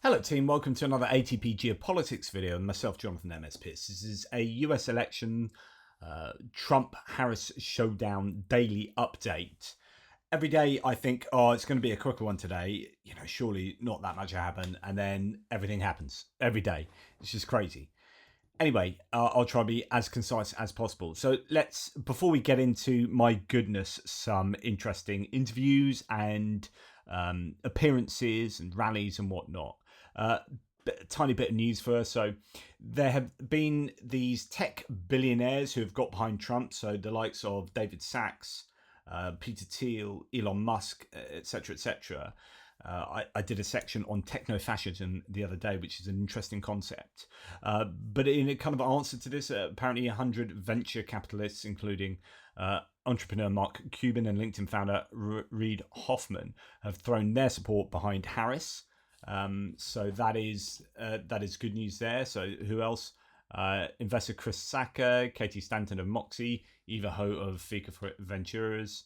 Hello team, welcome to another ATP Geopolitics video. Myself, Jonathan MS Pierce. This is a US election Trump-Harris Showdown daily update. Every day I think, oh, it's going to be a quicker one today. You know, surely not that much will happen. And then everything happens every day. It's just crazy. Anyway, I'll try to be as concise as possible. So before we get into, my goodness, some interesting interviews and appearances and rallies and whatnot. A tiny bit of news first. So there have been these tech billionaires who have got behind Trump. So the likes of David Sachs, Peter Thiel, Elon Musk, etc., etc. I did a section on techno-fascism the other day, which is an interesting concept. But in a kind of answer to this, apparently 100 venture capitalists, including entrepreneur Mark Cuban and LinkedIn founder Reid Hoffman, have thrown their support behind Harris. So that is good news there. So who else? Investor Chris Sacca, Katie Stanton of Moxie, Eva Ho of Fika Ventures,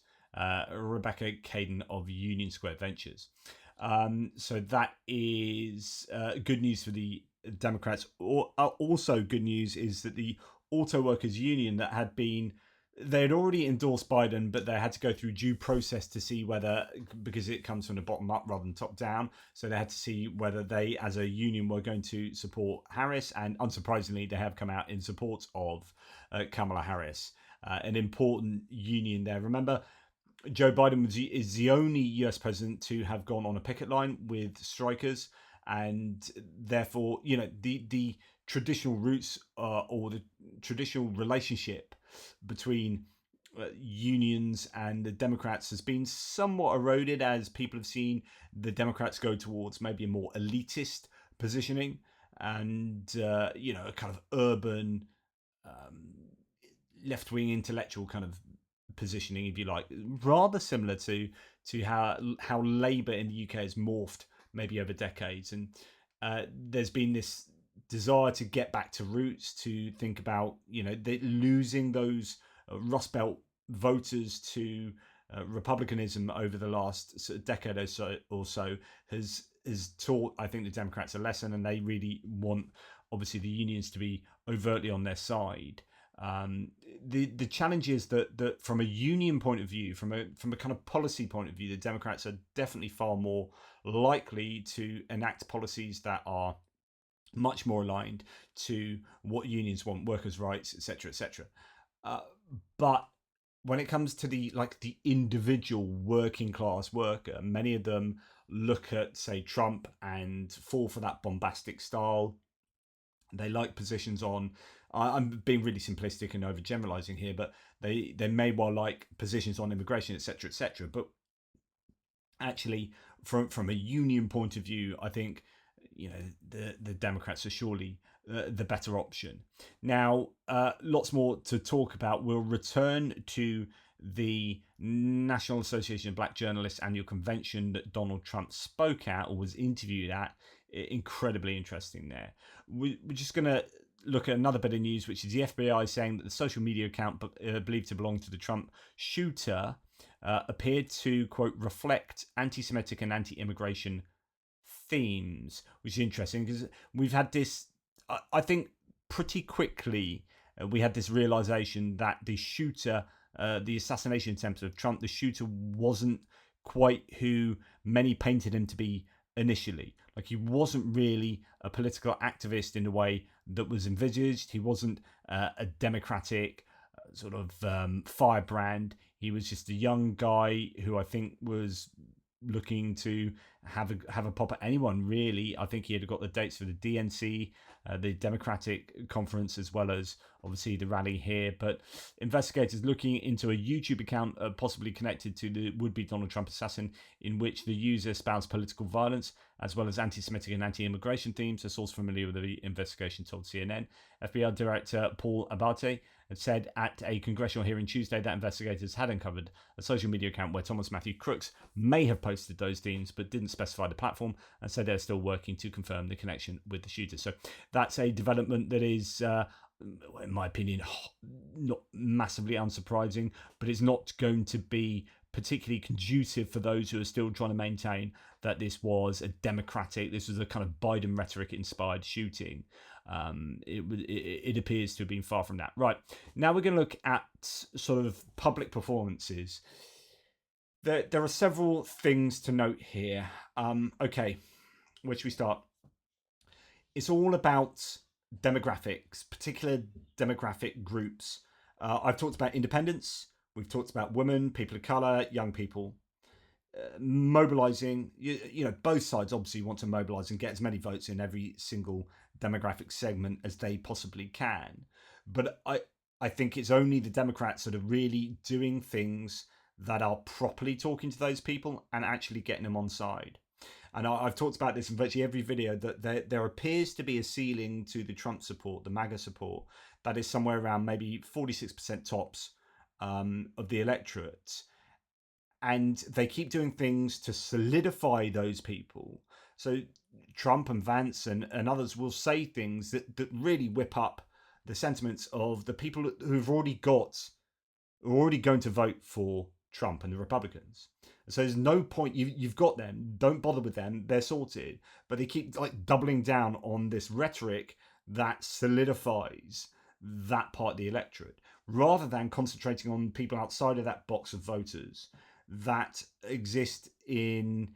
Rebecca Caden of Union Square Ventures. So that is good news for the Democrats. Also good news is that the Auto Workers Union that they had already endorsed Biden, but they had to go through due process to see whether, because it comes from the bottom up rather than top down, so they had to see whether they, as a union, were going to support Harris, and unsurprisingly, they have come out in support of Kamala Harris, an important union there. Remember, Joe Biden is the only US president to have gone on a picket line with strikers, and therefore, you know, the traditional roots or the traditional relationship between unions and the Democrats has been somewhat eroded as people have seen the Democrats go towards maybe a more elitist positioning and you know, a kind of urban left-wing intellectual kind of positioning, if you like, rather similar to how Labour in the UK has morphed maybe over decades. And there's been this desire to get back to roots, to think about, you know, losing those Rust Belt voters to republicanism over the last sort of decade or so has taught, I think, the Democrats a lesson, and they really want, obviously, the unions to be overtly on their side. The challenge is that from a union point of view, from a kind of policy point of view, the Democrats are definitely far more likely to enact policies that are much more aligned to what unions want, workers' rights, etc., etc. But when it comes to the individual working class worker, many of them look at, say, Trump and fall for that bombastic style. They like positions on, I'm being really simplistic and overgeneralizing here, but they may well like positions on immigration, etc., etc. But actually, from a union point of view, I think, you know, the Democrats are surely the better option. Now, lots more to talk about. We'll return to the National Association of Black Journalists annual convention that Donald Trump spoke at or was interviewed at. Incredibly interesting there. We're just going to look at another bit of news, which is the FBI saying that the social media account believed to belong to the Trump shooter appeared to, quote, reflect anti-Semitic and anti-immigration themes, which is interesting because we've had this, I think, pretty quickly, we had this realization that the shooter, the assassination attempt of Trump, the shooter wasn't quite who many painted him to be initially. Like, he wasn't really a political activist in the way that was envisaged. He wasn't a democratic sort of firebrand. He was just a young guy who I think was looking to have a pop at anyone, really. I think he had got the dates for the DNC, the Democratic conference, as well as obviously the rally here. But investigators looking into a YouTube account possibly connected to the would-be Donald Trump assassin, in which the user espoused political violence as well as anti-Semitic and anti-immigration themes. A source familiar with the investigation told CNN. FBI Director Paul Abate had said at a congressional hearing Tuesday that investigators had uncovered a social media account where Thomas Matthew Crooks may have posted those themes but didn't specify the platform, and said they're still working to confirm the connection with the shooter. So that's a development that is, in my opinion, not massively unsurprising, but it's not going to be particularly conducive for those who are still trying to maintain that this was a kind of Biden rhetoric inspired shooting. It appears to have been far from that. Right, now we're going to look at sort of public performances. There are several things to note here. Okay, where should we start? It's all about demographics, particular demographic groups. I've talked about independents. We've talked about women, people of colour, young people. Mobilising, both sides obviously want to mobilise and get as many votes in every single demographic segment as they possibly can. But I think it's only the Democrats that are really doing things that are properly talking to those people and actually getting them on side. And I've talked about this in virtually every video, that there appears to be a ceiling to the Trump support, the MAGA support, that is somewhere around maybe 46% tops of the electorate. And they keep doing things to solidify those people. So Trump and Vance and others will say things that really whip up the sentiments of the people who are already going to vote for Trump and the Republicans. So there's no point. You've got them. Don't bother with them. They're sorted. But they keep like doubling down on this rhetoric that solidifies that part of the electorate, rather than concentrating on people outside of that box of voters that exist in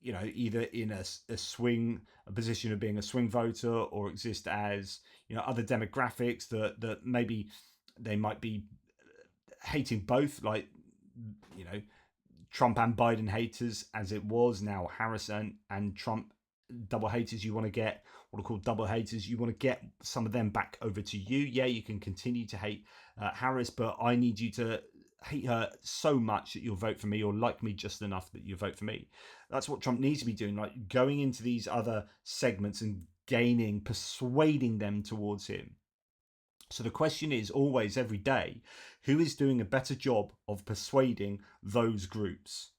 either in a position of being a swing voter, or exist as other demographics that maybe they might be hating both, like Trump and Biden haters, as it was, now Harris and Trump double haters. You want to get what are called double haters. You want to get some of them back over to you. Yeah, you can continue to hate Harris, but I need you to hate her so much that you'll vote for me, or like me just enough that you vote for me. That's what Trump needs to be doing, like going into these other segments and persuading them towards him. So the question is always, every day, who is doing a better job of persuading those groups?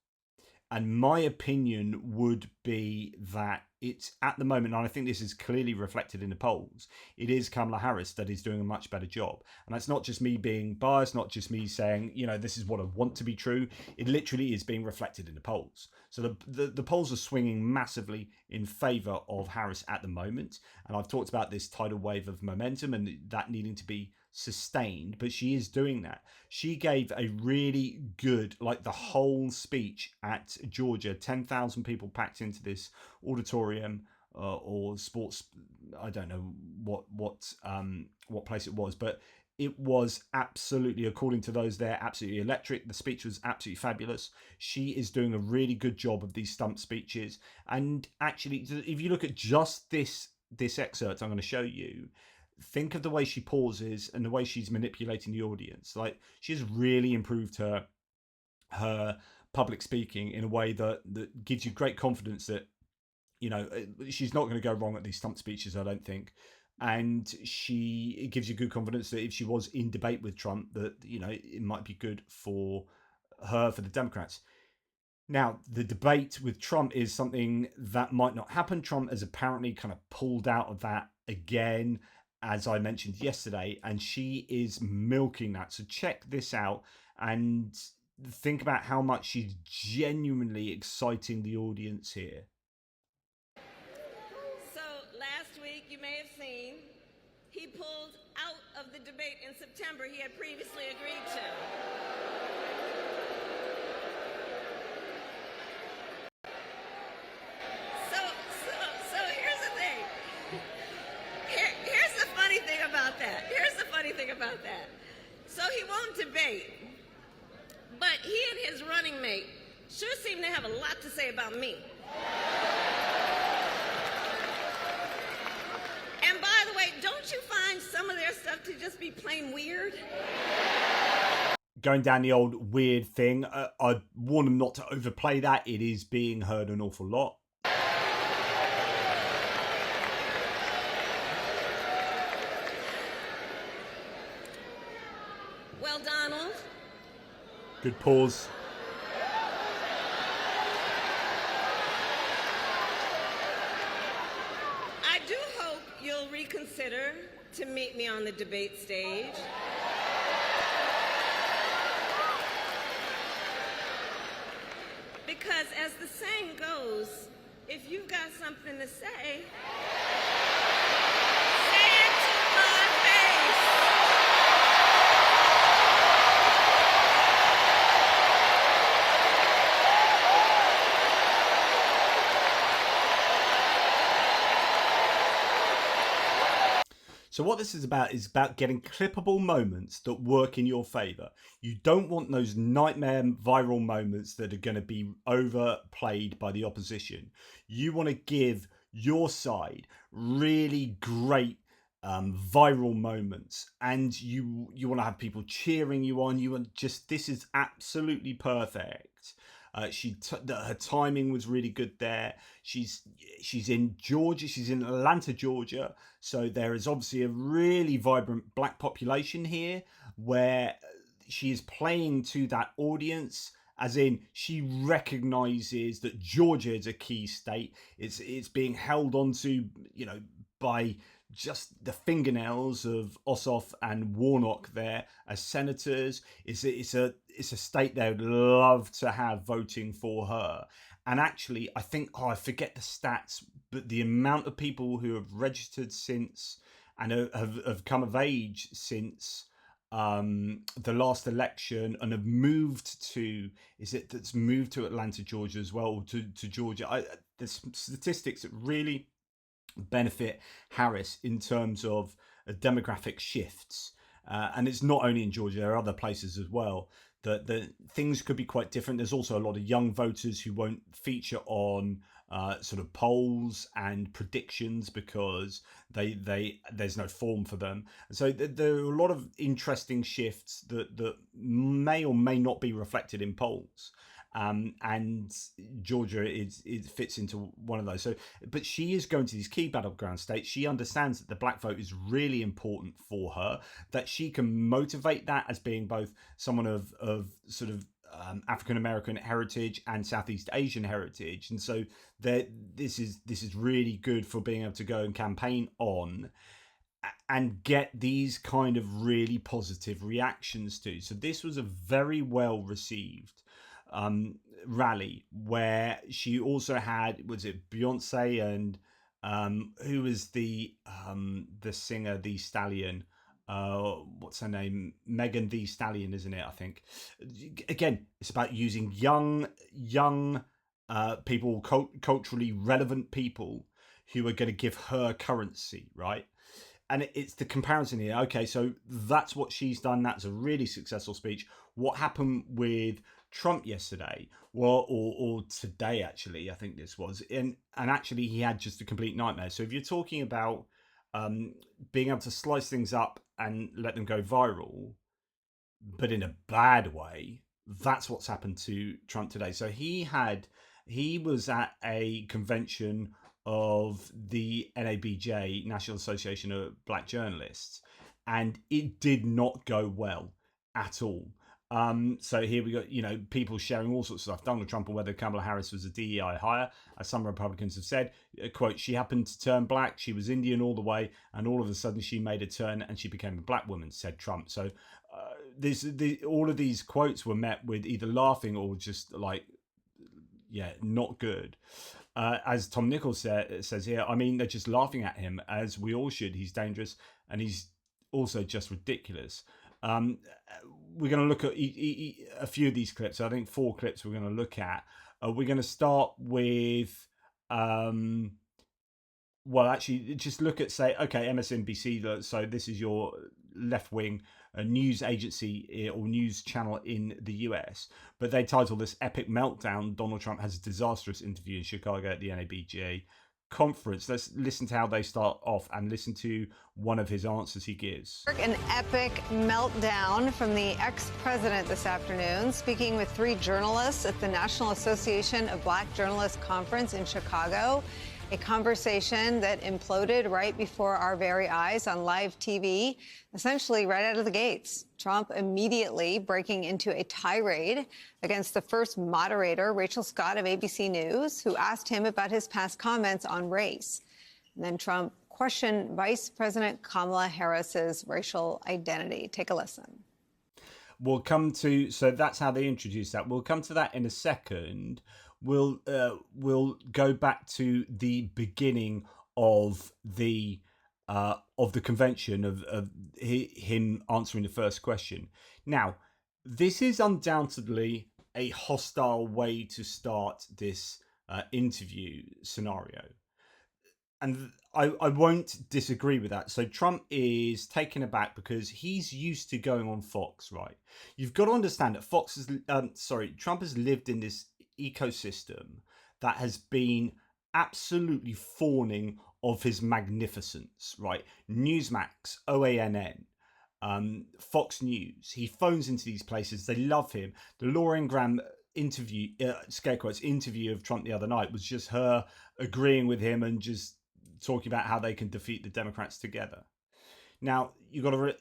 And my opinion would be that it's, at the moment, and I think this is clearly reflected in the polls, it is Kamala Harris that is doing a much better job. And that's not just me being biased, not just me saying, this is what I want to be true. It literally is being reflected in the polls. So the polls are swinging massively in favour of Harris at the moment. And I've talked about this tidal wave of momentum and that needing to be sustained, but she is doing that. She gave a really good, the whole speech at Georgia, 10,000 people packed into this auditorium or sports, I don't know what place it was, but it was absolutely, according to those there, absolutely electric. The speech was absolutely fabulous. She is doing a really good job of these stump speeches. And actually, if you look at just this excerpt I'm going to show you, think of the way she pauses and the way she's manipulating the audience. Like, she's really improved her public speaking in a way that gives you great confidence that she's not going to go wrong at these stump speeches, I don't think. And it gives you good confidence that if she was in debate with Trump, that it might be good for her, for the Democrats. Now, the debate with Trump is something that might not happen. Trump has apparently kind of pulled out of that again, as I mentioned yesterday, and she is milking that. So check this out and think about how much she's genuinely exciting the audience here. So last week, you may have seen, he pulled out of the debate in September he had previously agreed to. So here's the thing. Here's the funny thing about that. So he won't debate, but he and his running mate sure seem to have a lot to say about me. And by the way, don't you find some of their stuff to just be plain weird? Going down the old weird thing, I warn them not to overplay that. It is being heard an awful lot. Well, Donald. Good pause. I do hope you'll reconsider to meet me on the debate stage. Because as the saying goes, if you've got something to say, say it to my face. So what this is about getting clippable moments that work in your favor. You don't want those nightmare viral moments that are going to be overplayed by the opposition. You want to give your side really great viral moments, and you want to have people cheering you on. You want just, this is absolutely perfect. Her timing was really good there. She's in Georgia. She's in Atlanta, Georgia. So there is obviously a really vibrant black population here, where she is playing to that audience. As in, she recognizes that Georgia is a key state. It's being held onto, by just the fingernails of Ossoff and Warnock there as senators. It's a state they would love to have voting for her. And actually, I think, I forget the stats, but the amount of people who have registered since and have come of age since the last election and have moved to, that's moved to Atlanta, Georgia as well, to Georgia. There's statistics that really benefit Harris in terms of demographic shifts. And it's not only in Georgia, there are other places as well that things could be quite different. There's also a lot of young voters who won't feature on sort of polls and predictions because there's no form for them. So there are a lot of interesting shifts that may or may not be reflected in polls. And Georgia fits into one of those. So, but she is going to these key battleground states. She understands that the black vote is really important for her, that she can motivate that as being both someone of sort of African American heritage and Southeast Asian heritage, and so this is really good for being able to go and campaign on and get these kind of really positive reactions to. So this was a very well received rally, where she also had, was it Beyonce and who was the singer, the Stallion, what's her name, Megan Thee Stallion, isn't it? I think, again, it's about using young people, culturally relevant people who are going to give her currency, right? And it's the comparison here. Okay, so that's what she's done. That's a really successful speech. What happened with Trump yesterday, well, or today actually, I think this was, and actually he had just a complete nightmare. So if you're talking about being able to slice things up and let them go viral, but in a bad way, that's what's happened to Trump today. So he was at a convention of the NABJ, National Association of Black Journalists, and it did not go well at all. So here we got, people sharing all sorts of stuff. Donald Trump, or whether Kamala Harris was a DEI hire, as some Republicans have said, quote, she happened to turn black. She was Indian all the way. And all of a sudden she made a turn and she became a black woman, said Trump. So all of these quotes were met with either laughing or just like, not good. As Tom Nichols says here, I mean, they're just laughing at him, as we all should. He's dangerous and he's also just ridiculous. We're going to look at a few of these clips. I think 4 clips we're going to look at. We're going to start with, actually, just look at, say, okay, MSNBC. So this is your left-wing news agency or news channel in the US. But they title this "Epic Meltdown. Donald Trump has a disastrous interview in Chicago at the NABJ conference." Let's listen to how they start off and listen to one of his answers he gives. An epic meltdown from the ex-president this afternoon, speaking with 3 journalists at the National Association of Black Journalists conference in Chicago. A conversation that imploded right before our very eyes on live TV, essentially right out of the gates. Trump immediately breaking into a tirade against the first moderator, Rachel Scott of ABC News, who asked him about his past comments on race. And then Trump questioned Vice President Kamala Harris's racial identity. Take a listen. So that's how they introduced that. We'll come to that in a second. we'll go back to the beginning of the convention of him answering the first question. Now, this is undoubtedly a hostile way to start this interview scenario. And I won't disagree with that. So Trump is taken aback because he's used to going on Fox, right? You've got to understand that Trump has lived in this ecosystem that has been absolutely fawning of his magnificence, right? Newsmax, OANN, Fox News. He phones into these places. They love him. The Laura Ingraham interview, scare quotes, interview of Trump the other night was just her agreeing with him and just talking about how they can defeat the Democrats together. Now, you've got to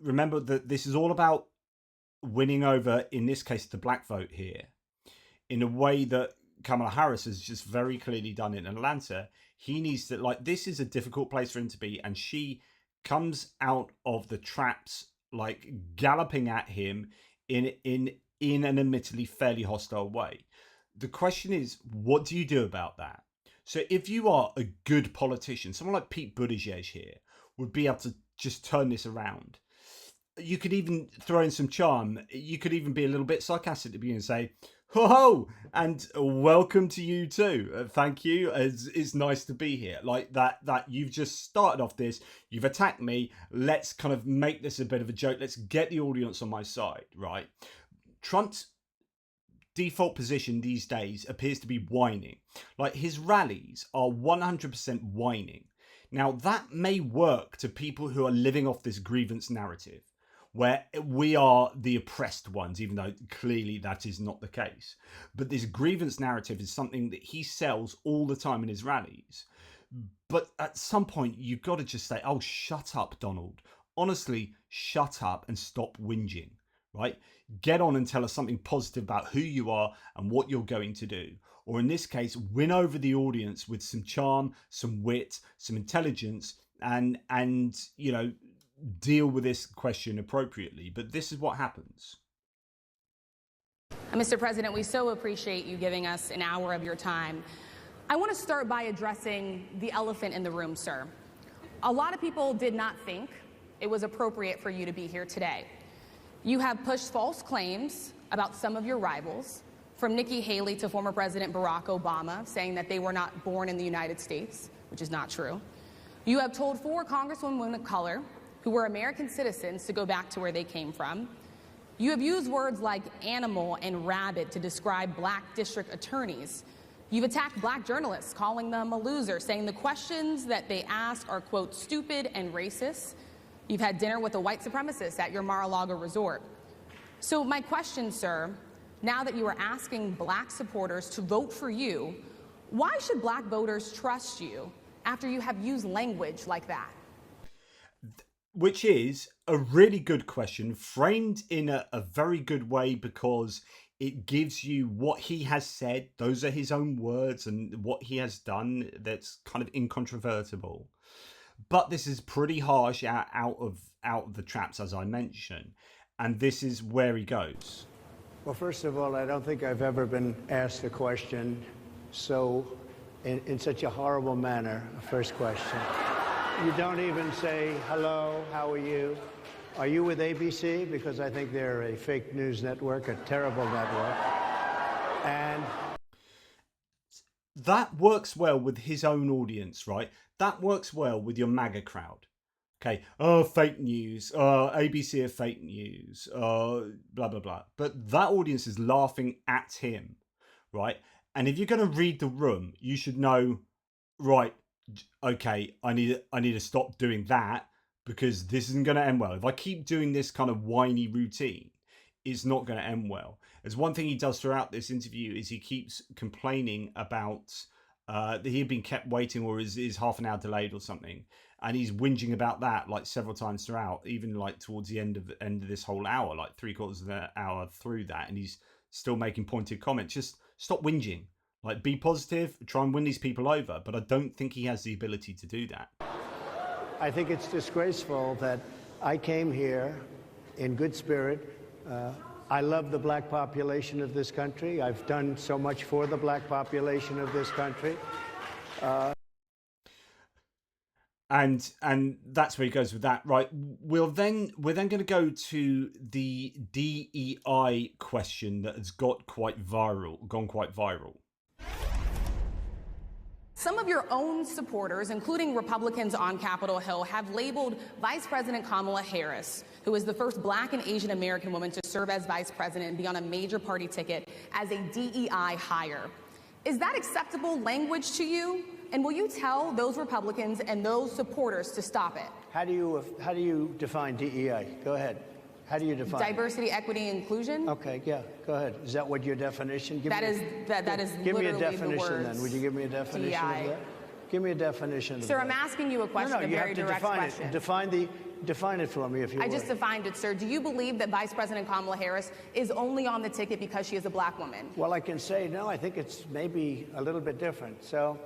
remember that this is all about winning over, in this case, the black vote here, in a way that Kamala Harris has just very clearly done in Atlanta. He needs to, this is a difficult place for him to be, and she comes out of the traps, galloping at him in an admittedly fairly hostile way. The question is, what do you do about that? So if you are a good politician, someone like Pete Buttigieg here would be able to just turn this around. You could even throw in some charm. You could even be a little bit sarcastic at the beginning and say, ho ho, and welcome to you too. Thank you. It's nice to be here. Like that you've just started off this. You've attacked me. Let's kind of make this a bit of a joke. Let's get the audience on my side, right? Trump's default position these days appears to be whining. Like his rallies are 100% whining. Now that may work to people who are living off this grievance narrative, where we are the oppressed ones, even though clearly that is not the case. But this grievance narrative is something that he sells all the time in his rallies. But at some point, you've got to just say, oh, shut up, Donald. Honestly, shut up and stop whinging, right? Get on and tell us something positive about who you are and what you're going to do. Or in this case, win over the audience with some charm, some wit, some intelligence, and deal with this question appropriately. But this is what happens. Mr. President, we so appreciate you giving us an hour of your time. I want to start by addressing the elephant in the room, sir. A lot of people did not think it was appropriate for you to be here today. You have pushed false claims about some of your rivals, from Nikki Haley to former President Barack Obama, saying that they were not born in the United States, which is not true. You have told 4 congresswomen of color who were American citizens to go back to where they came from. You have used words like animal and rabid to describe black district attorneys. You've attacked black journalists, calling them a loser, saying the questions that they ask are, quote, stupid and racist. You've had dinner with a white supremacist at your Mar-a-Lago resort. So my question, sir, now that you are asking black supporters to vote for you, why should black voters trust you after you have used language like that? Which is a really good question, framed in a very good way, because it gives you what he has said. Those are his own words, and what he has done that's kind of incontrovertible. But this is pretty harsh out of the traps, as I mentioned. And this is where he goes. Well, first of all, I don't think I've ever been asked a question in such a horrible manner, a first question. You don't even say, hello, how are you? Are you with ABC? Because I think they're a fake news network, a terrible network. And that works well with his own audience, right? That works well with your MAGA crowd. Okay, oh, fake news, ABC are fake news, blah, blah, blah. But that audience is laughing at him, right? And if you're going to read the room, you should know, right, okay, I need to stop doing that, because this isn't going to end well. If I keep doing this kind of whiny routine, it's not going to end well. There's one thing he does throughout this interview is he keeps complaining about that he had been kept waiting, or is half an hour delayed or something. And he's whinging about that like several times throughout, even like towards the end of this whole hour, like 3/4 of an hour through that. And he's still making pointed comments. Just stop whinging. Like, be positive, try and win these people over. But I don't think he has the ability to do that. I think it's disgraceful that I came here in good spirit, I love the black population of this country. I've done so much for the black population of this country. And that's where he goes with that, right? We're then going to go to the DEI question that has gone quite viral. Some of your own supporters, including Republicans on Capitol Hill, have labeled Vice President Kamala Harris, who is the first Black and Asian American woman to serve as vice president and be on a major party ticket, as a DEI hire. Is that acceptable language to you? And will you tell those Republicans and those supporters to stop it? How do you define DEI? Go ahead. How do you define diversity, equity, inclusion? Okay, yeah, go ahead. Is that what your definition? That is give me a literally definition the words then. Would you give me a definition DEI. of that? Give me a definition. Sir, of I'm that. asking you a question, No, you a very have to direct define question. it. Define it for me, if you I would. just defined it, sir. Do you believe that Vice President Kamala Harris is only on the ticket because she is a black woman? Well, I can say no. I think it's maybe a little bit different. So,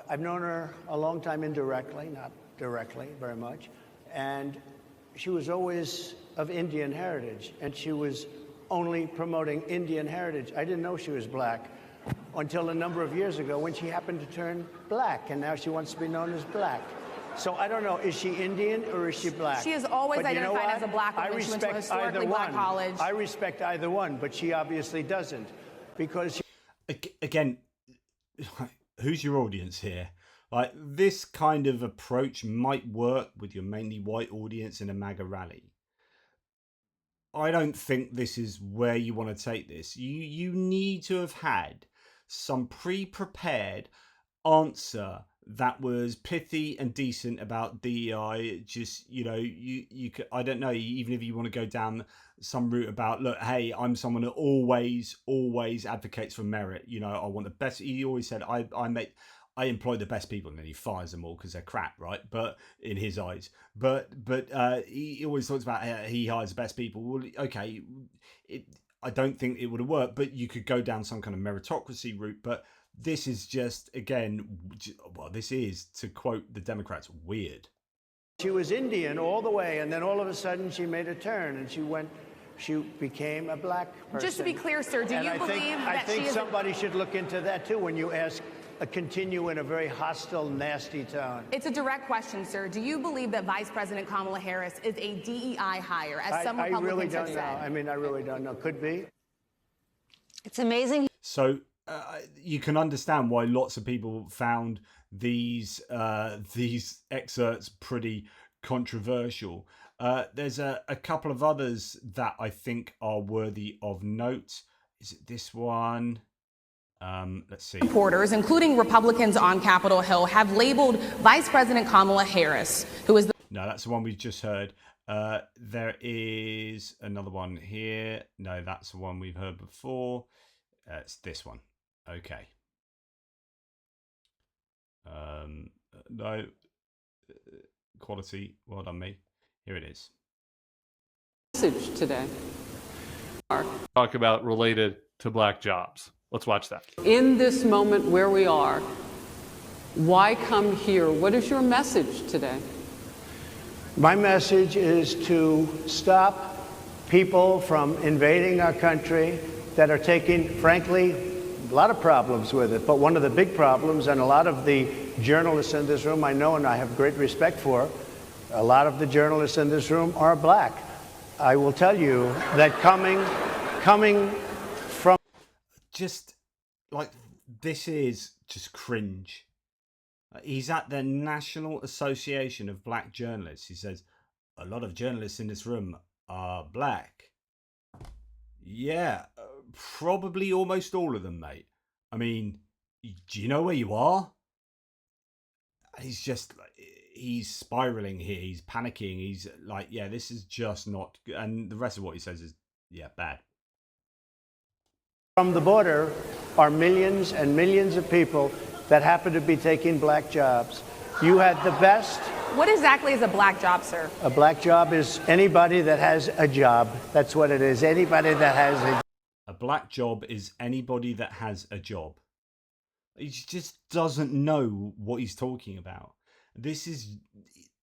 I've known her a long time indirectly, not directly very much, and she was always of Indian heritage, and she was only promoting Indian heritage. I didn't know she was black until a number of years ago when she happened to turn black, and now she wants to be known as black. So I don't know, is she Indian or is she black? She has always But you know identified what? as a black woman. I She went to a respect either historically black one. college. I respect either one, but she obviously doesn't, because she Again, who's your audience here? Like, this kind of approach might work with your mainly white audience in a MAGA rally. I don't think this is where you want to take this. You need to have had some pre-prepared answer that was pithy and decent about DEI. Just, you could, I don't know, even if you want to go down some route about, look, hey, I'm someone that always advocates for merit. I want the best. He always said, I employ the best people, and then he fires them all because they're crap, right? But in his eyes, but he always talks about he hires the best people. Well, okay, I don't think it would have worked, but you could go down some kind of meritocracy route. But this is just, again, this is, to quote the Democrats, weird. She was Indian all the way, and then all of a sudden she made a turn, and she became a black person. Just to be clear, sir, do you believe I that think she is somebody should look into that too when you continue in a very hostile, nasty tone. It's a direct question, sir. Do you believe that Vice President Kamala Harris is a DEI hire, as some Republicans I really don't have know. said? I mean, I really don't know. Could be. It's amazing. So you can understand why lots of people found these excerpts pretty controversial. There's a couple of others that I think are worthy of note. Is it this one? Let's see. Supporters, including Republicans on Capitol Hill, have labeled Vice President Kamala Harris, who is the... No, that's the one we just heard. There is another one here. No, that's the one we've heard before. It's this one. Okay. No. Quality. Well done, me. Here it is. Message today. Talk about related to black jobs. Let's watch that. In this moment where we are, why come here? What is your message today? My message is to stop people from invading our country that are taking, frankly, a lot of problems with it. But one of the big problems, and a lot of the journalists in this room I know and I have great respect for, a lot of the journalists in this room are black. I will tell you that coming from... Just, like, this is just cringe. He's at the National Association of Black Journalists. He says, a lot of journalists in this room are black. Yeah, probably almost all of them, mate. I mean, do you know where you are? He's just, he's spiraling here. He's panicking. He's like, yeah, this is just not good. And the rest of what he says is, yeah, bad. From the border are millions and millions of people that happen to be taking black jobs. You had the best. What exactly is a black job, sir? A black job is anybody that has a job. That's what it is. Anybody that has a job. A black job is anybody that has a job. He just doesn't know what he's talking about. This is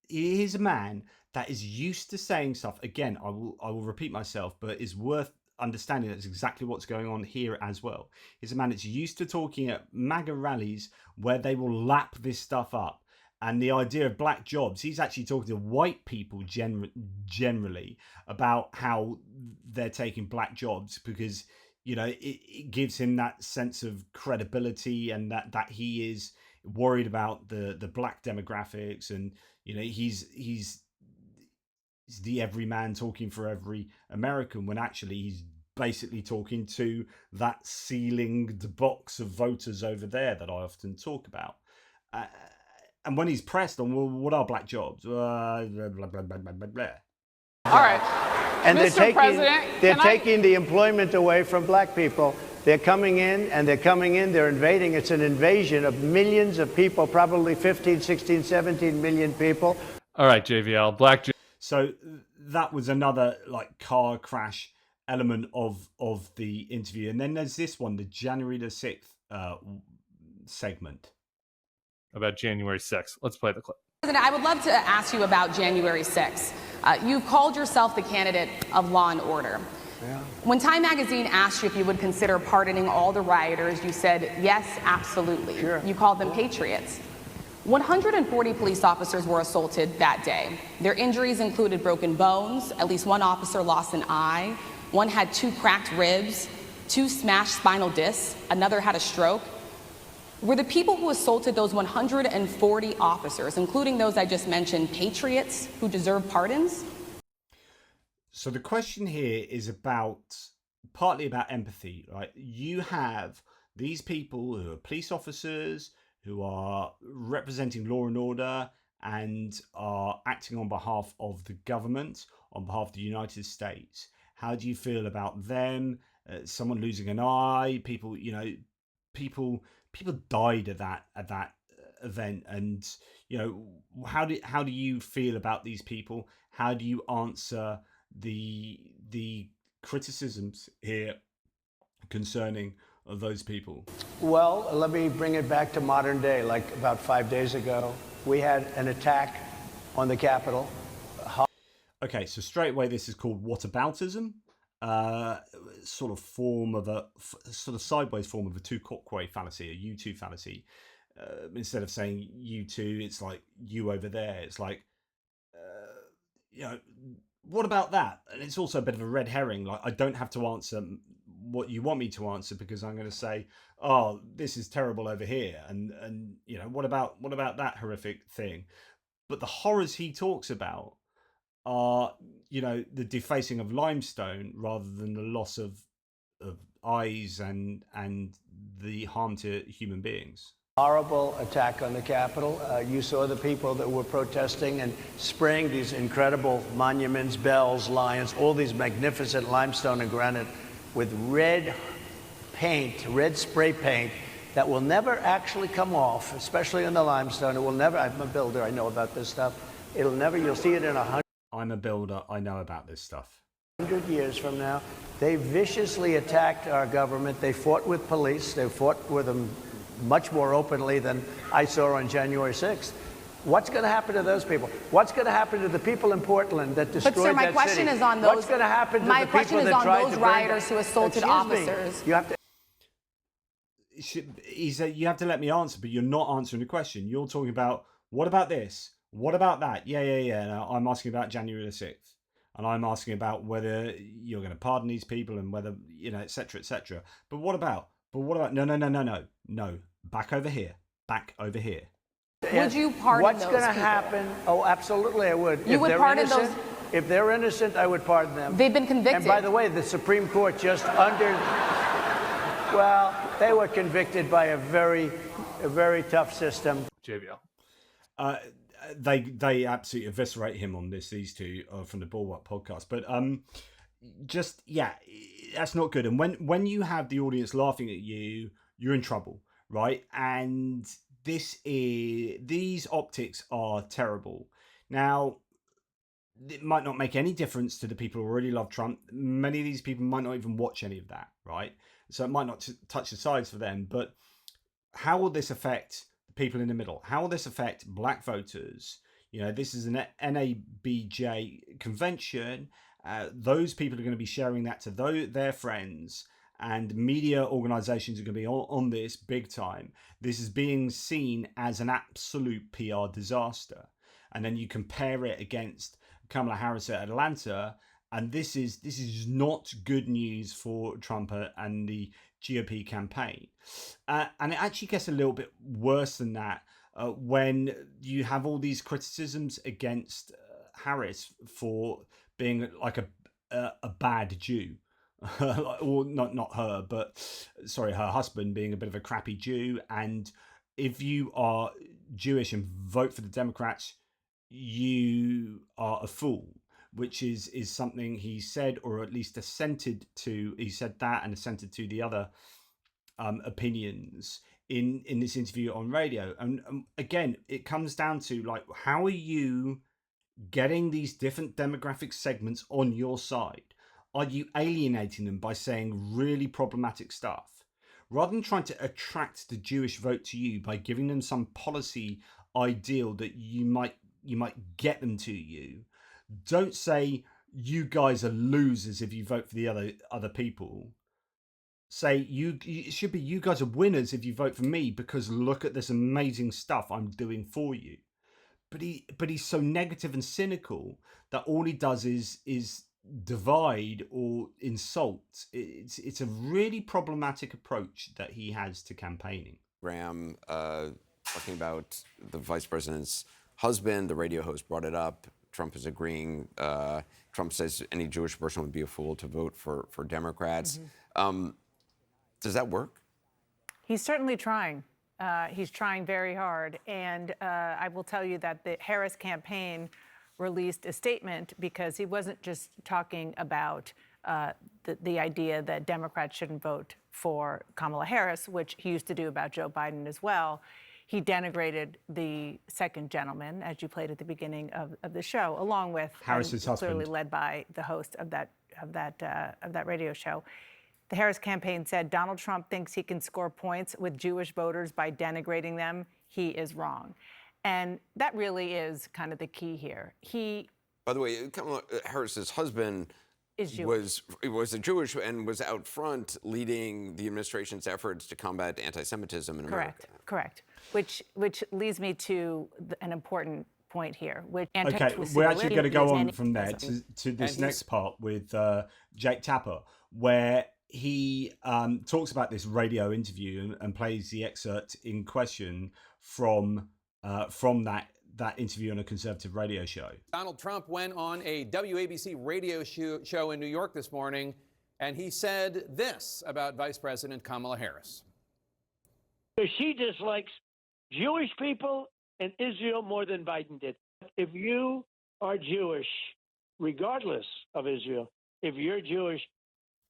he's a man that is used to saying stuff. Again, I will repeat myself, but it's worth understanding that's exactly what's going on here as well. He's a man that's used to talking at MAGA rallies where they will lap this stuff up. And the idea of black jobs, he's actually talking to white people generally about how they're taking black jobs because, you know, it gives him that sense of credibility and that he is worried about the black demographics. And, you know, he's the everyman talking for every American when actually he's basically talking to that ceilinged box of voters over there that I often talk about. And when he's pressed on, well, what are black jobs? Blah, blah, blah, blah, blah, blah, blah. All right. And Mr. President, they're can taking the employment away from black people. They're coming in, they're invading. It's an invasion of millions of people, probably 15, 16, 17 million people. All right, JVL, So that was another like car crash element of the interview. And then there's this one, the January the 6th segment. About January 6th. Let's play the clip. President, I would love to ask you about January 6th. You've called yourself the candidate of law and order. Yeah. When Time Magazine asked you if you would consider pardoning all the rioters, you said, yes, absolutely. Sure. You called them patriots. 140 police officers were assaulted that day. Their injuries included broken bones, at least one officer lost an eye, one had 2 cracked ribs, 2 smashed spinal discs, another had a stroke. Were the people who assaulted those 140 officers, including those I just mentioned, patriots who deserve pardons? So the question here is partly about empathy, right? You have these people who are police officers, who are representing law and order and are acting on behalf of the government, on behalf of the United States. How do you feel about them? Someone losing an eye, people died at that event, and you know, how do you feel about these people? How do you answer the criticisms here concerning those people? Well, let me bring it back to modern day. Like about 5 days ago, we had an attack on the Capitol. Okay, so straight away, this is called whataboutism. Sort of sideways form of a tu quoque fallacy, a you two fallacy. Instead of saying you two, it's like you over there. It's like, you know, what about that? And it's also a bit of a red herring. Like, I don't have to answer what you want me to answer because I'm going to say, oh, this is terrible over here, and you know, what about that horrific thing? But the horrors he talks about are, you know, the defacing of limestone rather than the loss of eyes and the harm to human beings. Horrible attack on the Capitol. You saw the people that were protesting and spraying these incredible monuments, bells, lions, all these magnificent limestone and granite with red paint, red spray paint that will never actually come off, especially in the limestone. It will never, I'm a builder, I know about this stuff. It'll never, you'll see it in 100 I'm a builder, I know about this stuff. 100 years from now. They viciously attacked our government. They fought with police. They fought with them much more openly than I saw on January 6th. What's going to happen to those people? What's going to happen to the people in Portland that destroyed that city? But sir, my question is on those. What's going to happen to my the people question is that on tried those to bring rioters who assaulted officers. You have to. He said you have to let me answer, but you're not answering the question. You're talking about what about this? What about that? Yeah. No, I'm asking about January the 6th. And I'm asking about whether you're going to pardon these people and whether, you know, et cetera, et cetera. But what about? No. Back over here. Would you pardon What's those going to people? happen? Oh, absolutely, I would. You would pardon those? If they're innocent, I would pardon them. They've been convicted. And by the way, the Supreme Court just well, they were convicted by a very tough system. JVL. They absolutely eviscerate him on this. These two from the Bulwark podcast, but that's not good. And when you have the audience laughing at you, you're in trouble, right? And these optics are terrible. Now, it might not make any difference to the people who already love Trump. Many of these people might not even watch any of that, right? So it might not touch the sides for them. But how will this affect the people in the middle? How will this affect black voters? You know, this is an NABJ convention. Those people are going to be sharing that to their friends, and media organizations are going to be on this big time. This is being seen as an absolute PR disaster. And then you compare it against Kamala Harris at Atlanta, and this is not good news for Trump and the GOP campaign. And it actually gets a little bit worse than that when you have all these criticisms against Harris for being like a bad Jew. Or not her, but sorry, her husband being a bit of a crappy Jew. And if you are Jewish and vote for the Democrats, you are a fool, which is something he said, or at least assented to. He said that and assented to the other opinions in this interview on radio. And again, it comes down to, like, how are you getting these different demographic segments on your side? Are you alienating them by saying really problematic stuff? Rather than trying to attract the Jewish vote to you by giving them some policy ideal that you might get them to you, don't say you guys are losers if you vote for the other people. Say it should be you guys are winners if you vote for me, because look at this amazing stuff I'm doing for you. But he's so negative and cynical that all he does is divide or insult. It's a really problematic approach that he has to campaigning. Graham talking about the vice president's husband. The radio host brought it up. Trump is agreeing. Trump says any Jewish person would be a fool to vote for Democrats. Does that work? He's certainly trying. He's trying very hard. And I will tell you that the Harris campaign released a statement because he wasn't just talking about the idea that Democrats shouldn't vote for Kamala Harris, which he used to do about Joe Biden as well. He denigrated the second gentleman, as you played at the beginning of the show, along with Harris's husband, clearly led by the host of that radio show. The Harris campaign said Donald Trump thinks he can score points with Jewish voters by denigrating them. He is wrong. And that really is kind of the key here. By the way, Kamala Harris's husband was a Jewish and was out front leading the administration's efforts to combat anti-Semitism in America. Correct. Which leads me to an important point here. Okay, we're actually going to go on from there to this next part with Jake Tapper, where he talks about this radio interview and plays the excerpt in question from that interview on a conservative radio show. Donald Trump went on a WABC radio show in New York this morning, and he said this about Vice President Kamala Harris. She dislikes Jewish people and Israel more than Biden did. If you are Jewish, regardless of Israel, if you're Jewish,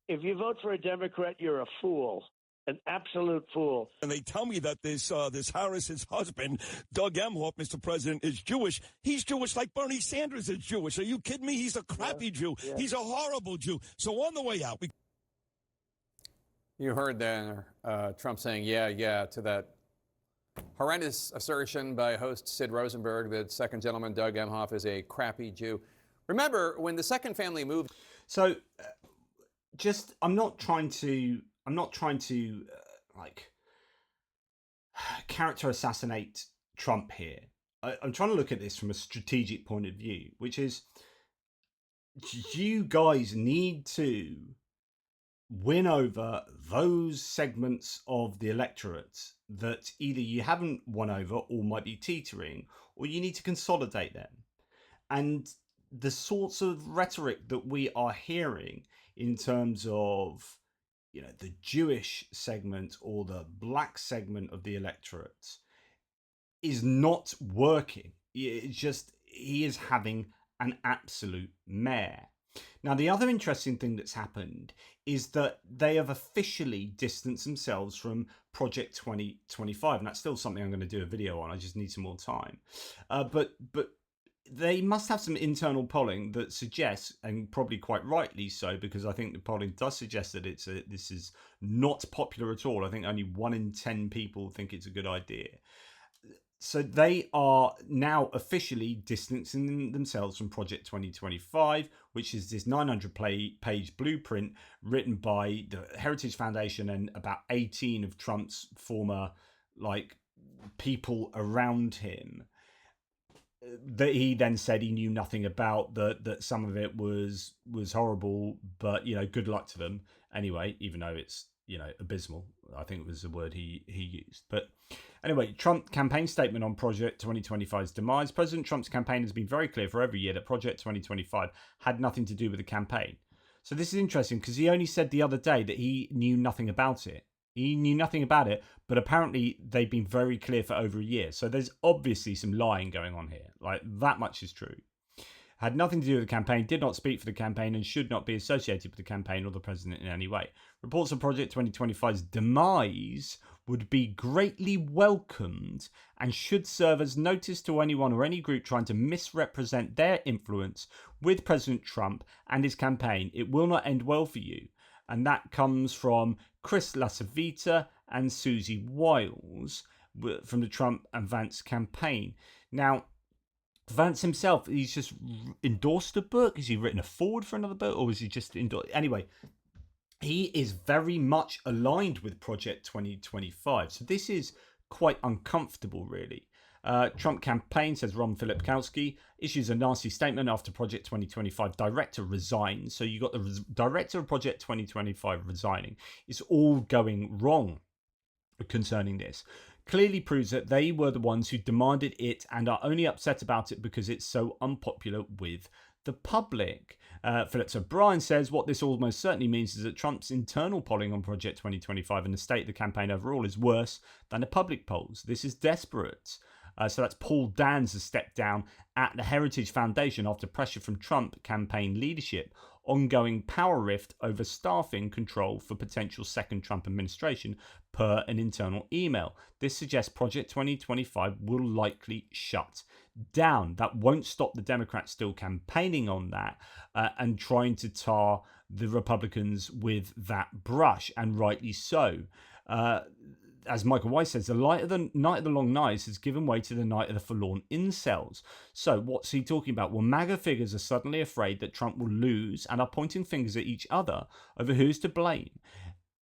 if you vote for a Democrat, you're a fool. An absolute fool. And they tell me that this Harris's husband, Doug Emhoff, Mr. President, is Jewish. He's Jewish like Bernie Sanders is Jewish. Are you kidding me? He's a crappy Jew. Yeah. He's a horrible Jew. So on the way out, you heard there Trump saying, yeah, to that horrendous assertion by host Sid Rosenberg that second gentleman Doug Emhoff is a crappy Jew. Remember, when the second family moved... So, I'm not trying to character assassinate Trump here. I'm trying to look at this from a strategic point of view, which is you guys need to win over those segments of the electorate that either you haven't won over or might be teetering, or you need to consolidate them. And the sorts of rhetoric that we are hearing in terms of the Jewish segment or the black segment of the electorate is not working. It's just, he is having an absolute mare. Now, the other interesting thing that's happened is that they have officially distanced themselves from Project 2025. And that's still something I'm going to do a video on. I just need some more time. But they must have some internal polling that suggests, and probably quite rightly so, because I think the polling does suggest that this is not popular at all. I think only 1 in 10 people think it's a good idea. So they are now officially distancing themselves from Project 2025, which is this 900-page blueprint written by the Heritage Foundation and about 18 of Trump's former people around him, that he then said he knew nothing about, that some of it was horrible, but good luck to them anyway, even though it's abysmal, I think was the word he used. But anyway, Trump campaign statement on Project 2025's demise. President Trump's campaign has been very clear for every year that Project 2025 had nothing to do with the campaign. So this is interesting because he only said the other day that he knew nothing about it. He knew nothing about it, but apparently they've been very clear for over a year. So there's obviously some lying going on here. That much is true. Had nothing to do with the campaign, did not speak for the campaign, and should not be associated with the campaign or the president in any way. Reports of Project 2025's demise would be greatly welcomed and should serve as notice to anyone or any group trying to misrepresent their influence with President Trump and his campaign. It will not end well for you. And that comes from Chris Lasavita and Susie Wiles from the Trump and Vance campaign. Now, Vance himself, he's just endorsed a book. Has he written a forward for another book, or is he just endorsed? Anyway, he is very much aligned with Project 2025. So this is quite uncomfortable, really. Trump campaign, says Ron Filipkowski, issues a nasty statement after Project 2025 director resigns. So you got the director of Project 2025 resigning. It's all going wrong concerning this. Clearly proves that they were the ones who demanded it and are only upset about it because it's so unpopular with the public. Phillips O'Brien says what this almost certainly means is that Trump's internal polling on Project 2025 and the state of the campaign overall is worse than the public polls. This is desperate. So that's Paul Dans has stepped down at the Heritage Foundation after pressure from Trump campaign leadership, ongoing power rift over staffing control for potential second Trump administration per an internal email. This suggests Project 2025 will likely shut down. That won't stop the Democrats still campaigning on that and trying to tar the Republicans with that brush, and rightly so. As Michael Weiss says, the light of the night of the long nights has given way to the night of the forlorn incels. So what's he talking about? Well, MAGA figures are suddenly afraid that Trump will lose and are pointing fingers at each other over who's to blame.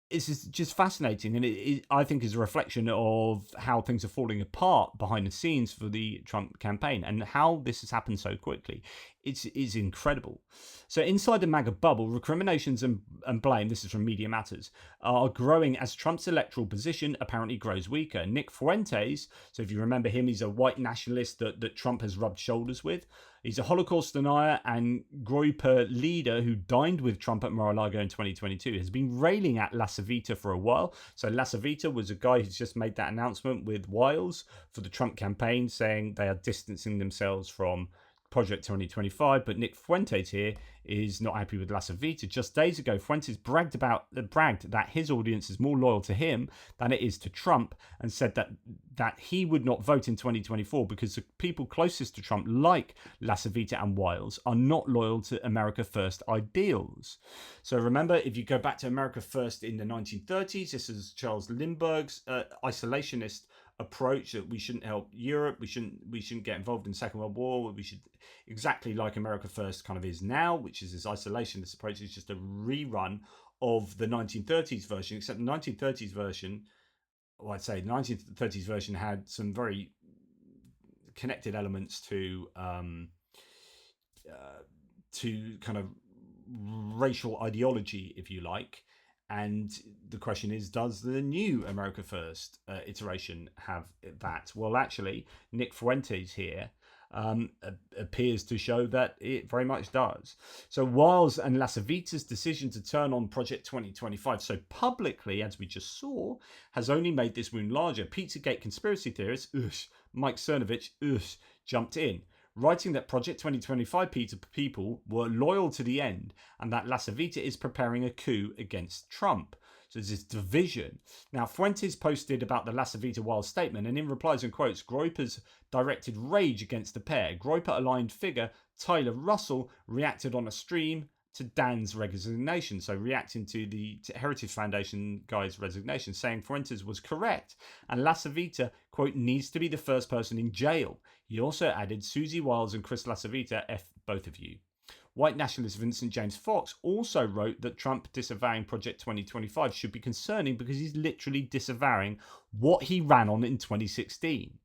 It's just fascinating, and it I think is a reflection of how things are falling apart behind the scenes for the Trump campaign and how this has happened so quickly. It's incredible. So inside the MAGA bubble, recriminations and blame, this is from Media Matters, are growing as Trump's electoral position apparently grows weaker. Nick Fuentes, so if you remember him, he's a white nationalist that Trump has rubbed shoulders with. He's a Holocaust denier and Groyper leader who dined with Trump at Mar-a-Lago in 2022. Has been railing at Lasavita for a while. So Lasavita was a guy who's just made that announcement with Wiles for the Trump campaign, saying they are distancing themselves from Project 2025, but Nick Fuentes here is not happy with Lasavita. Just days ago, Fuentes bragged that his audience is more loyal to him than it is to Trump, and said that he would not vote in 2024 because the people closest to Trump, like Lasavita and Wiles, are not loyal to America First ideals. So remember, if you go back to America First in the 1930s, this is Charles Lindbergh's isolationist approach that we shouldn't help Europe, we shouldn't get involved in the Second World War, we should, exactly like America First kind of is now, which is this isolationist approach. Is just a rerun of the 1930s version, except the 1930s version, well, I'd say the 1930s version had some very connected elements to kind of racial ideology, if you like. And the question is, does the new America First iteration have that? Well, actually, Nick Fuentes here appears to show that it very much does. So Wiles and Lasavita's decision to turn on Project 2025 so publicly, as we just saw, has only made this wound larger. Pizzagate conspiracy theorist Mike Cernovich jumped in, writing that Project 2025 people were loyal to the end and that Lasavita is preparing a coup against Trump. So there's this division. Now, Fuentes posted about the Lasavita-Wiles statement, and in replies and quotes, Groyper's directed rage against the pair. Groyper-aligned figure Tyler Russell reacted on a stream Dan's resignation, so reacting to the Heritage Foundation guy's resignation, saying Fuentes was correct and Lasavita, quote, needs to be the first person in jail. He also added, Susie Wiles and Chris Lasavita, F both of you. White nationalist Vincent James Fox also wrote that Trump disavowing Project 2025 should be concerning because he's literally disavowing what he ran on in 2016.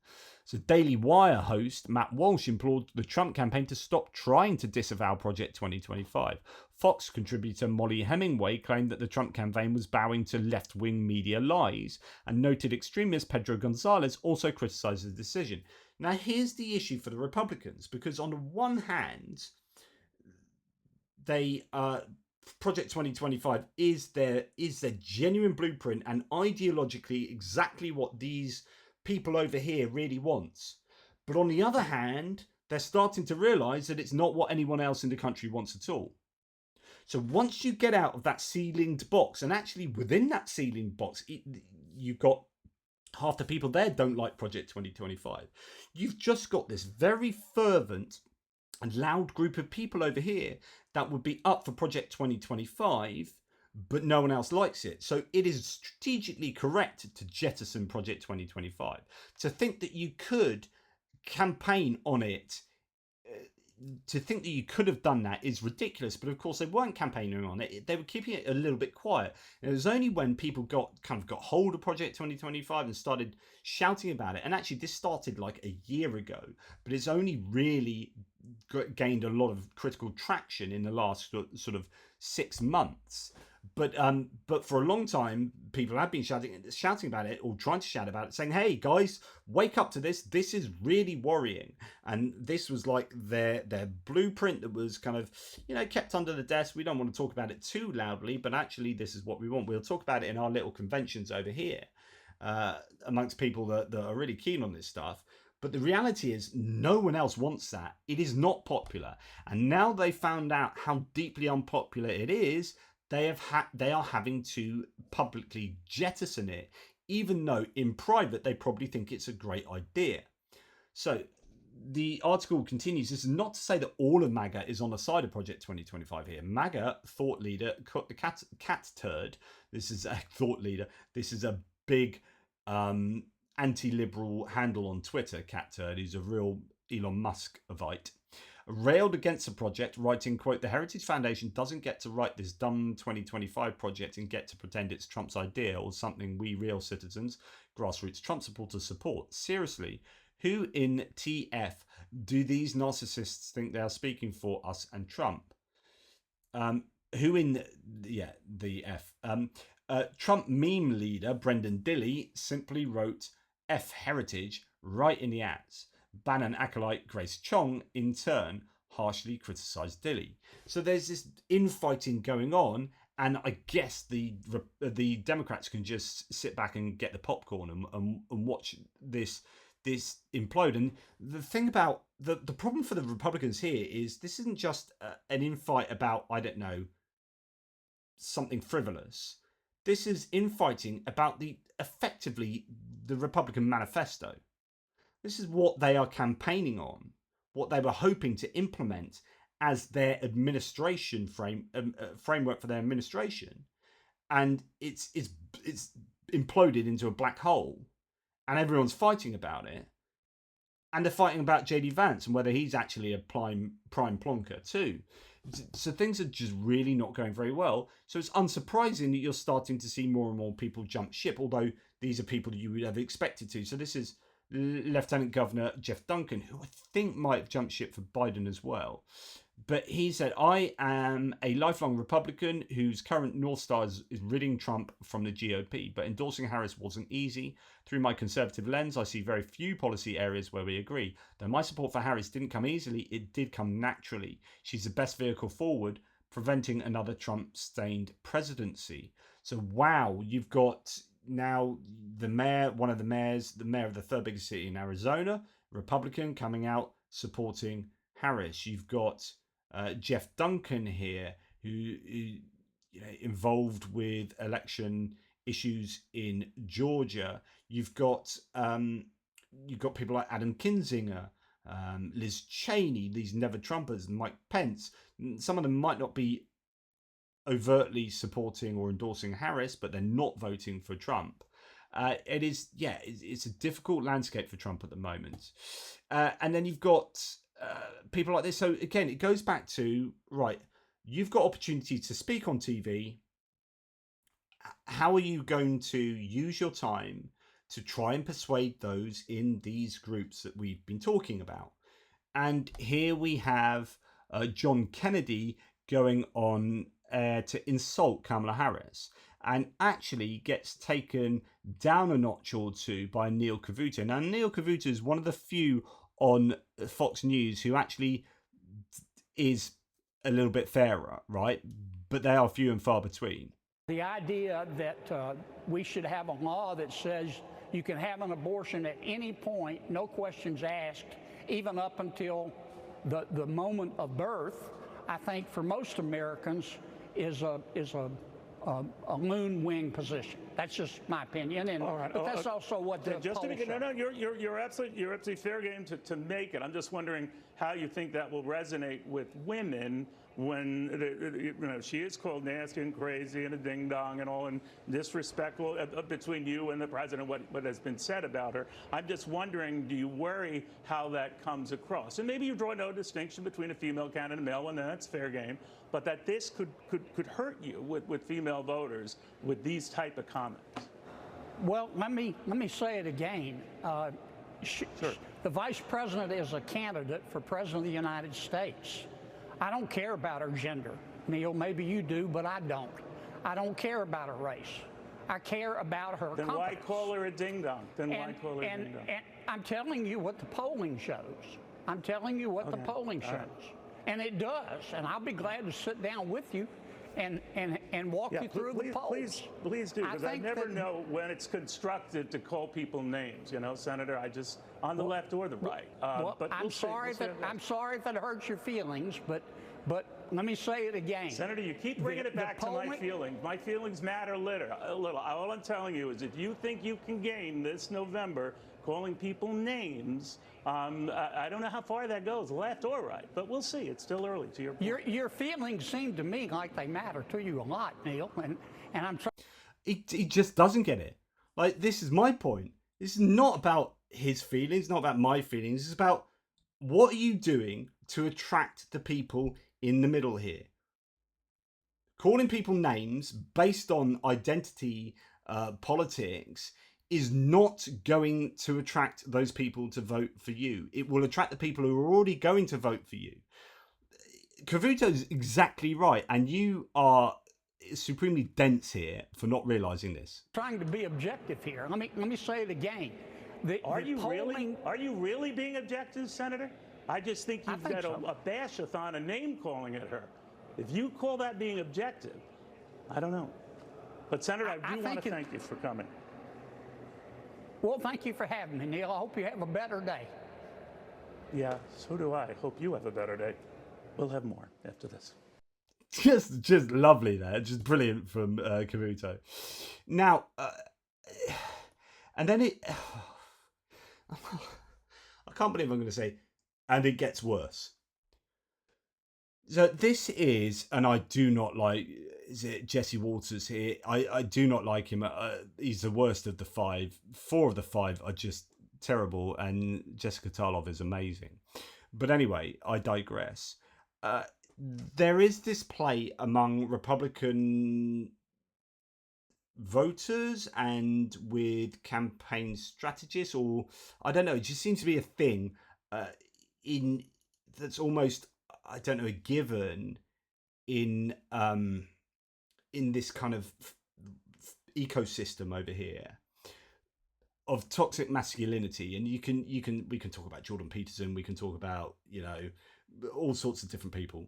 So Daily Wire host Matt Walsh implored the Trump campaign to stop trying to disavow Project 2025. Fox contributor Molly Hemingway claimed that the Trump campaign was bowing to left-wing media lies, and noted extremist Pedro Gonzalez also criticized the decision. Now here's the issue for the Republicans, because on the one hand, they Project 2025 is their genuine blueprint and ideologically exactly what these people over here really wants. But on the other hand, they're starting to realize that it's not what anyone else in the country wants at all. So once you get out of that ceilinged box, and actually within that ceilinged box, you've got half the people there don't like Project 2025. You've just got this very fervent and loud group of people over here that would be up for Project 2025, but no one else likes it. So it is strategically correct to jettison Project 2025. To think that you could campaign on it, to think that you could have done that is ridiculous. But of course, they weren't campaigning on it. They were keeping it a little bit quiet. And it was only when people got hold of Project 2025 and started shouting about it. And actually, this started like a year ago, but it's only really gained a lot of critical traction in the last sort of 6 months. But for a long time, people have been shouting about it, or trying to shout about it, saying, "Hey guys, wake up to this! This is really worrying." And this was like their blueprint that was kind of, kept under the desk. We don't want to talk about it too loudly, but actually, this is what we want. We'll talk about it in our little conventions over here, amongst people that are really keen on this stuff. But the reality is, no one else wants that. It is not popular, and now they found out how deeply unpopular it is. They are having to publicly jettison it, even though in private they probably think it's a great idea. So the article continues. This is not to say that all of MAGA is on the side of Project 2025 here. MAGA thought leader, the cat turd. This is a thought leader. This is a big anti-liberal handle on Twitter, cat turd. He's a real Elon Musk-ovite. Railed against the project, writing, quote, "The Heritage Foundation doesn't get to write this dumb 2025 project and get to pretend it's Trump's idea or something we real citizens, grassroots Trump supporters support. Seriously, who in TF do these narcissists think they are speaking for us and Trump?" Who in the F? Trump meme leader Brendan Dilley simply wrote F Heritage right in the ads. Bannon acolyte Grace Chong, in turn, harshly criticised Dilley. So there's this infighting going on, and I guess the Democrats can just sit back and get the popcorn and watch this implode. And the thing about the problem for the Republicans here is this isn't just an infight about, I don't know, something frivolous. This is infighting about effectively the Republican manifesto. This is what they are campaigning on, what they were hoping to implement as their administration framework for their administration, and it's imploded into a black hole, and everyone's fighting about it, and they're fighting about JD Vance and whether he's actually a prime plonker too. So things are just really not going very well. So it's unsurprising that you're starting to see more and more people jump ship, although these are people you would have expected to. So this is Lieutenant Governor Jeff Duncan, who I think might have jumped ship for Biden as well. But he said, "I am a lifelong Republican whose current North Star is ridding Trump from the GOP. But endorsing Harris wasn't easy. Through my conservative lens, I see very few policy areas where we agree. Though my support for Harris didn't come easily, it did come naturally. She's the best vehicle forward, preventing another Trump-stained presidency." So wow, you've got now the mayor, the mayor of the third biggest city in Arizona, Republican, coming out supporting Harris. You've got Jeff Duncan here, who involved with election issues in Georgia. You've got people like Adam Kinzinger, Liz Cheney, these never Trumpers, Mike Pence. Some of them might not be overtly supporting or endorsing Harris, but they're not voting for Trump. It's a difficult landscape for Trump at the moment. And then you've got people like this. So again, it goes back to, right, you've got opportunity to speak on TV. How are you going to use your time to try and persuade those in these groups that we've been talking about? And here we have John Kennedy going on to insult Kamala Harris, and actually gets taken down a notch or two by Neil Cavuto. Now, Neil Cavuto is one of the few on Fox News who actually is a little bit fairer, right? But they are few and far between. The idea that we should have a law that says you can have an abortion at any point, no questions asked, even up until the moment of birth, I think for most Americans is a loon wing position. That's just my opinion, and but that's also what the just polls to show. no, you're absolutely fair game to make it. I'm just wondering how you think that will resonate with women when she is called nasty and crazy and a ding dong and all, and disrespectful between you and the president, what has been said about her. I'm just wondering, do you worry how that comes across? And maybe you draw no distinction between a female candidate and a male one, and that's fair game. But that this could hurt you with female voters with these type of comments. Well, let me say it again. Sure. The vice president is a candidate for president of the United States. I don't care about her gender. Neil, maybe you do, but I don't. I don't care about her race. I care about her Then competence. why call her a ding dong? Then why call her a ding dong? And I'm telling you what the polling shows. I'm telling you what the polling shows. Right. And it does. And I'll be glad to sit down with you and walk you through the polls. Please do, because I never know when it's constructive to call people names. You know, Senator, on the left or the right. But I'm sorry if it hurts your feelings, but let me say it again. Senator, you keep bringing it back to my feelings. My feelings matter a little. All I'm telling you is if you think you can gain this November calling people names, I don't know how far that goes, left or right, but we'll see. It's still early, to your point. Your feelings seem to me like they matter to you a lot, Neil, and I'm trying. He just doesn't get it. Like, this is my point. This is not about his feelings, not about my feelings. It's about what are you doing to attract the people in the middle here. Calling people names based on identity politics is not going to attract those people to vote for you. It will attract the people who are already going to vote for you. Cavuto is exactly right, and you are supremely dense here for not realizing this. Trying to be objective here. Let me say it again. Are you really being objective, Senator? I just think you've got a bash-a-thon, a name calling at her. If you call that being objective, I don't know. But Senator, I do want to thank you for coming. Well, thank you for having me, Neil. I hope you have a better day. Yeah, so do I. Hope you have a better day. We'll have more after this. Just lovely there. Just brilliant from Cavuto. Now, and then I can't believe I'm going to say, and it gets worse. So this is, and I do not like, is it Jesse Walters here? I do not like him. He's the worst of the five. 4 of the 5 are just terrible, and Jessica Tarlov is amazing. But anyway, I digress. There is this play among Republican voters and with campaign strategists, or I don't know, it just seems to be a thing in that's almost, I don't know, a given in this kind of ecosystem over here of toxic masculinity. And we can talk about Jordan Peterson, we can talk about, you know, all sorts of different people,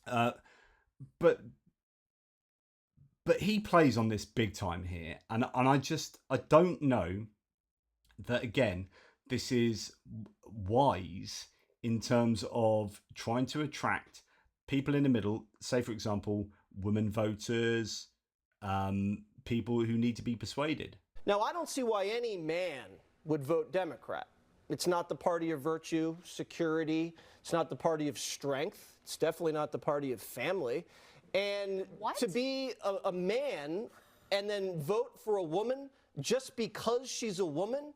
but he plays on this big time here, and I don't know that, again, this is wise in terms of trying to attract people in the middle, say, for example, women voters, people who need to be persuaded. Now, I don't see why any man would vote Democrat. It's not the party of virtue, security. It's not the party of strength. It's definitely not the party of family. And to be a man and then vote for a woman just because she's a woman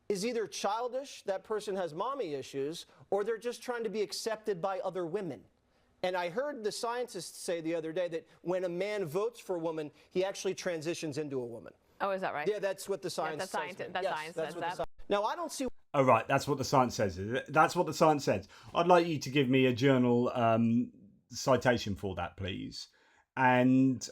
is either childish, that person has mommy issues, or they're just trying to be accepted by other women. And I heard the scientists say the other day that when a man votes for a woman, he actually transitions into a woman. Oh, is that right? Yeah, that's what the science says. Science says that. Now, I don't see... Oh, right, that's what the science says. Is it? That's what the science says. I'd like you to give me a journal citation for that, please. And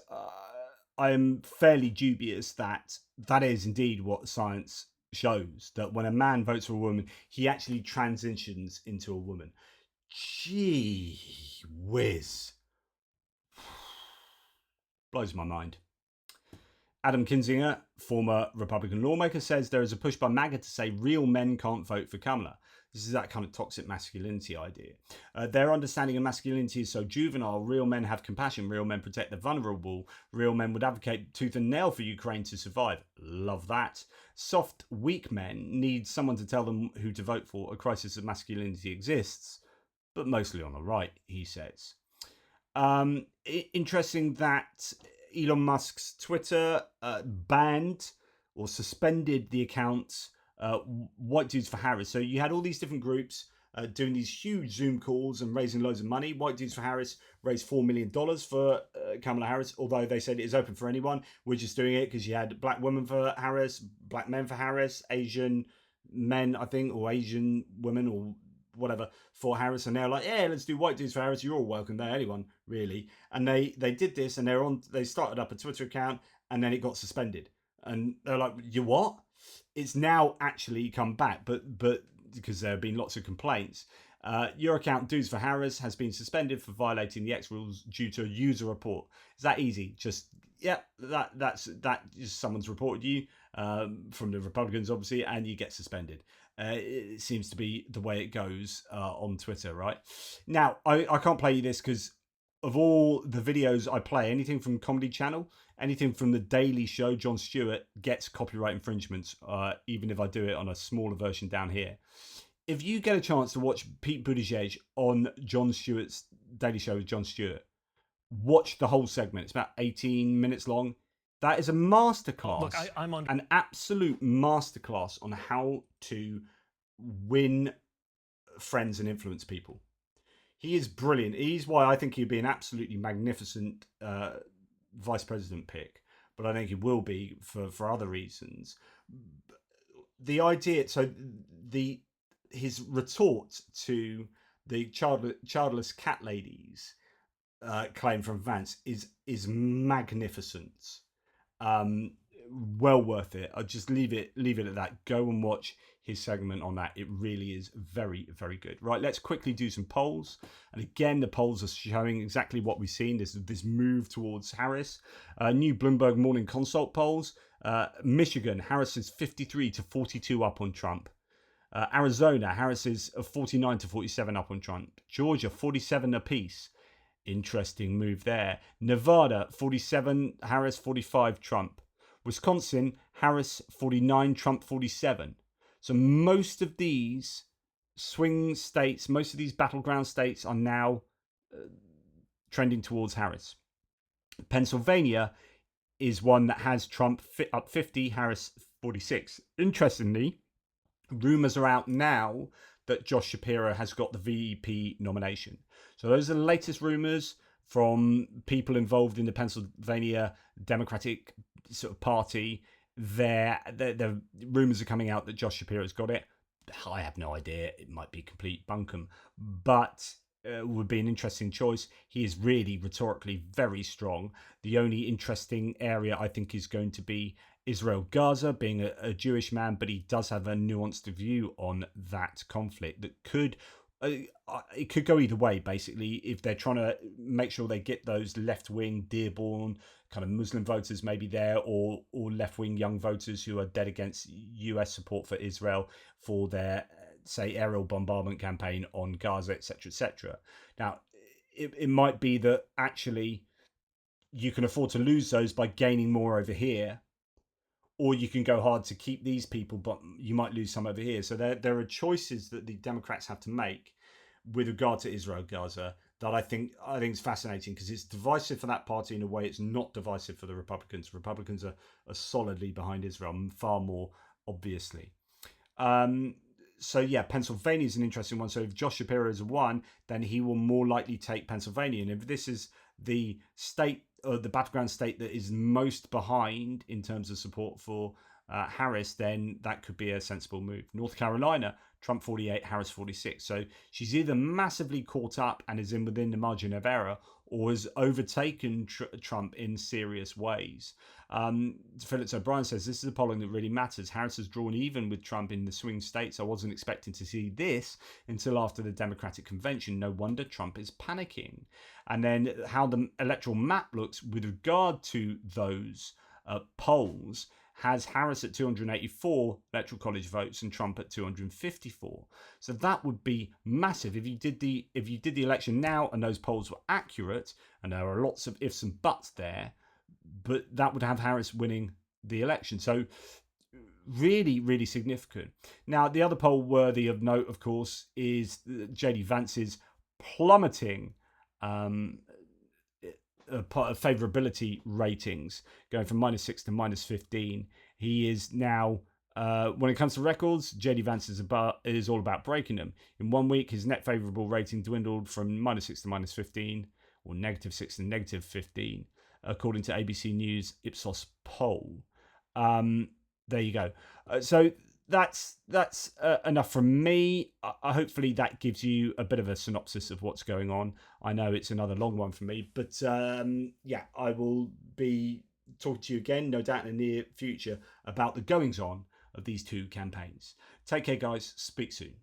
I'm fairly dubious that that is indeed what science shows, that when a man votes for a woman, he actually transitions into a woman. Gee whiz. Blows my mind. Adam Kinzinger, former Republican lawmaker, says there is a push by MAGA to say real men can't vote for Kamala. This is that kind of toxic masculinity idea. Their understanding of masculinity is so juvenile. Real men have compassion. Real men protect the vulnerable. Real men would advocate tooth and nail for Ukraine to survive. Love that. Soft, weak men need someone to tell them who to vote for. A crisis of masculinity exists, but mostly on the right, he says. Interesting that Elon Musk's Twitter banned or suspended the account White Dudes for Harris. So you had all these different groups doing these huge Zoom calls and raising loads of money. White Dudes for Harris raised $4 million for Kamala Harris, although they said it is open for anyone. We're just doing it because you had black women for Harris, black men for Harris, Asian men, I think, or Asian women or whatever for Harris, and they're like, yeah, let's do White Dudes for Harris. You're all welcome there, anyone really. And they did this, and they started up a Twitter account, and then it got suspended. And they're like, you what? It's now actually come back, but because there have been lots of complaints. Your account Dudes for Harris has been suspended for violating the X rules due to a user report. It's that easy. Just that's just someone's reported you from the Republicans, obviously, and you get suspended. It seems to be the way it goes on Twitter, right? Now, I can't play you this because of all the videos I play, anything from Comedy Channel, anything from The Daily Show, Jon Stewart gets copyright infringements, even if I do it on a smaller version down here. If you get a chance to watch Pete Buttigieg on Jon Stewart's Daily Show with Jon Stewart, watch the whole segment. It's about 18 minutes long. That is a masterclass. Look, I'm on an absolute masterclass on how to win friends and influence people. He is brilliant. He's why I think he'd be an absolutely magnificent vice president pick, but I think he will be for other reasons. The idea, his retort to the childless cat ladies claim from Vance is magnificent. Well worth it. I'll just leave it at that. Go and watch his segment on that. It really is very, very good. Right, let's quickly do some polls. And again, the polls are showing exactly what we've seen. This move towards Harris. New Bloomberg Morning Consult polls. Michigan, Harris is 53 to 42 up on Trump. Arizona, Harris is 49 to 47 up on Trump. Georgia, 47 apiece. Interesting move there. Nevada, 47, Harris, 45, Trump. Wisconsin, Harris, 49, Trump, 47. So most of these swing states, most of these battleground states are now trending towards Harris. Pennsylvania is one that has Trump up 50, Harris 46. Interestingly, rumors are out now that Josh Shapiro has got the VP nomination. So those are the latest rumors from people involved in the Pennsylvania Democratic sort of party. The rumors are coming out that Josh Shapiro's got it. I have no idea. It might be complete bunkum, but would be an interesting choice. He is really rhetorically very strong. The only interesting area I think is going to be Israel-Gaza, being a Jewish man, but he does have a nuanced view on that conflict that could... it could go either way, basically, if they're trying to make sure they get those left-wing, Dearborn kind of Muslim voters maybe there, or left-wing young voters who are dead against US support for Israel for their, say, aerial bombardment campaign on Gaza, etc., etc. Now, it might be that actually you can afford to lose those by gaining more over here, or you can go hard to keep these people, but you might lose some over here. So there are choices that the Democrats have to make with regard to Israel, Gaza, that I think is fascinating, because it's divisive for that party in a way it's not divisive for the Republicans. Republicans are solidly behind Israel, far more obviously. So yeah, Pennsylvania is an interesting one. So if Josh Shapiro has won, then he will more likely take Pennsylvania. And if this is the state, or the battleground state that is most behind in terms of support for Harris, then that could be a sensible move. North Carolina, Trump 48, Harris 46. So she's either massively caught up and is within the margin of error, or has overtaken Trump in serious ways. Phillips O'Brien says, this is the polling that really matters. Harris has drawn even with Trump in the swing states. I wasn't expecting to see this until after the Democratic convention. No wonder Trump is panicking. And then how the electoral map looks with regard to those polls has Harris at 284 electoral college votes and Trump at 254. So that would be massive if you did the election now and those polls were accurate, and there are lots of ifs and buts there, but that would have Harris winning the election. So really, really significant. Now, the other poll worthy of note, of course, is JD Vance's plummeting favorability ratings, going from -6 to -15. He is now, when it comes to records, JD Vance is all about breaking them. In 1 week, his net favorable rating dwindled from -6 to -15, or -6 to -15, according to ABC News Ipsos poll. There you go. So that's enough from me. Hopefully that gives you a bit of a synopsis of what's going on. I know it's another long one for me, but yeah, I will be talking to you again, no doubt in the near future, about the goings on of these two campaigns. Take care, guys. Speak soon.